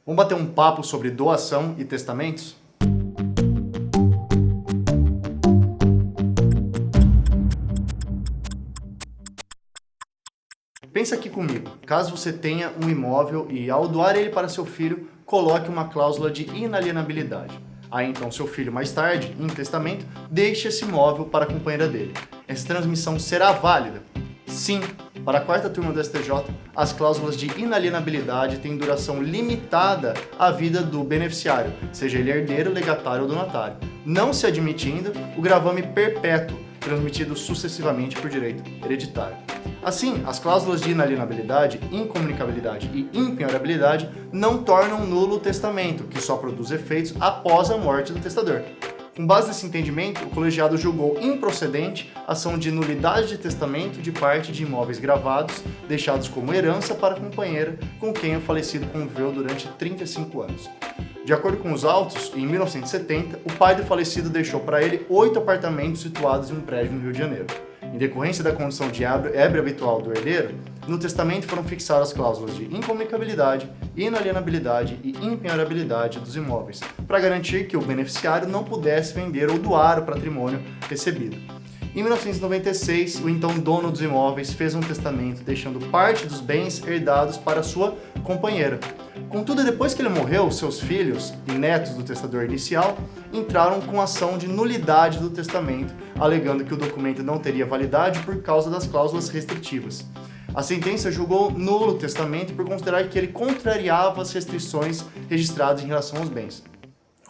Vamos bater um papo sobre doação e testamentos? Pensa aqui comigo, caso você tenha um imóvel e ao doar ele para seu filho, coloque uma cláusula de inalienabilidade. Aí então seu filho mais tarde, em testamento, deixe esse imóvel para a companheira dele. Essa transmissão será válida? Sim, para a quarta turma do STJ, as cláusulas de inalienabilidade têm duração limitada à vida do beneficiário, seja ele herdeiro, legatário ou donatário, não se admitindo o gravame perpétuo, transmitido sucessivamente por direito hereditário. Assim, as cláusulas de inalienabilidade, incomunicabilidade e impenhorabilidade não tornam nulo o testamento, que só produz efeitos após a morte do testador. Com base nesse entendimento, o colegiado julgou improcedente a ação de nulidade de testamento de parte de imóveis gravados, deixados como herança para a companheira com quem o falecido conviveu durante 35 anos. De acordo com os autos, em 1970, o pai do falecido deixou para ele 8 apartamentos situados em um prédio no Rio de Janeiro. Em decorrência da condição de ébrio habitual do herdeiro, no testamento foram fixadas as cláusulas de incomunicabilidade, inalienabilidade e impenhorabilidade dos imóveis, para garantir que o beneficiário não pudesse vender ou doar o patrimônio recebido. Em 1996, o então dono dos imóveis fez um testamento deixando parte dos bens herdados para sua companheira. Contudo, depois que ele morreu, seus filhos e netos do testador inicial entraram com ação de nulidade do testamento, alegando que o documento não teria validade por causa das cláusulas restritivas. A sentença julgou nulo o testamento por considerar que ele contrariava as restrições registradas em relação aos bens.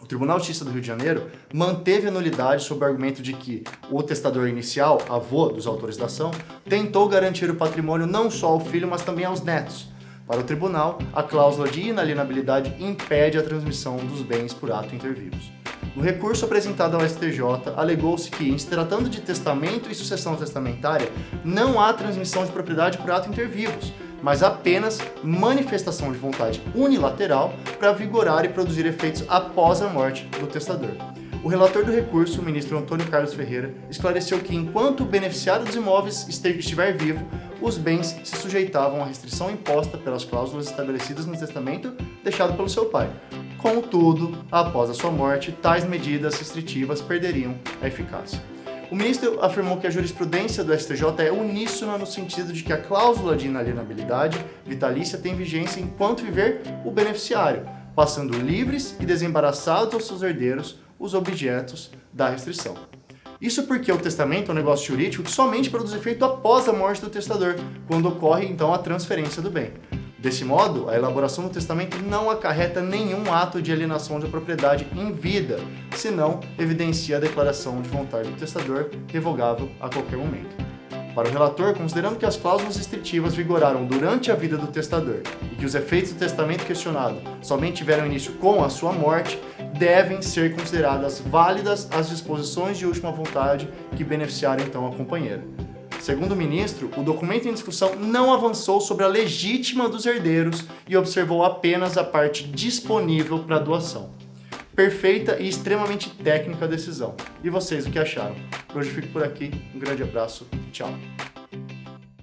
O Tribunal de Justiça do Rio de Janeiro manteve a nulidade sob o argumento de que o testador inicial, avô dos autores da ação, tentou garantir o patrimônio não só ao filho, mas também aos netos. Para o tribunal, a cláusula de inalienabilidade impede a transmissão dos bens por ato inter vivos. No recurso apresentado ao STJ, alegou-se que, em se tratando de testamento e sucessão testamentária, não há transmissão de propriedade por ato inter vivos, mas apenas manifestação de vontade unilateral para vigorar e produzir efeitos após a morte do testador. O relator do recurso, o ministro Antônio Carlos Ferreira, esclareceu que, enquanto o beneficiário dos imóveis estiver vivo, os bens se sujeitavam à restrição imposta pelas cláusulas estabelecidas no testamento deixado pelo seu pai. Contudo, após a sua morte, tais medidas restritivas perderiam a eficácia. O ministro afirmou que a jurisprudência do STJ é uníssona no sentido de que a cláusula de inalienabilidade vitalícia tem vigência enquanto viver o beneficiário, passando livres e desembaraçados aos seus herdeiros os objetos da restrição. Isso porque o testamento é um negócio jurídico que somente produz efeito após a morte do testador, quando ocorre então a transferência do bem. Desse modo, a elaboração do testamento não acarreta nenhum ato de alienação da propriedade em vida, senão evidencia a declaração de vontade do testador, revogável a qualquer momento. Para o relator, considerando que as cláusulas restritivas vigoraram durante a vida do testador e que os efeitos do testamento questionado somente tiveram início com a sua morte, devem ser consideradas válidas as disposições de última vontade que beneficiaram então a companheira. Segundo o ministro, o documento em discussão não avançou sobre a legítima dos herdeiros e observou apenas a parte disponível para doação. Perfeita e extremamente técnica a decisão. E vocês, o que acharam? Hoje eu fico por aqui. Um grande abraço. Tchau.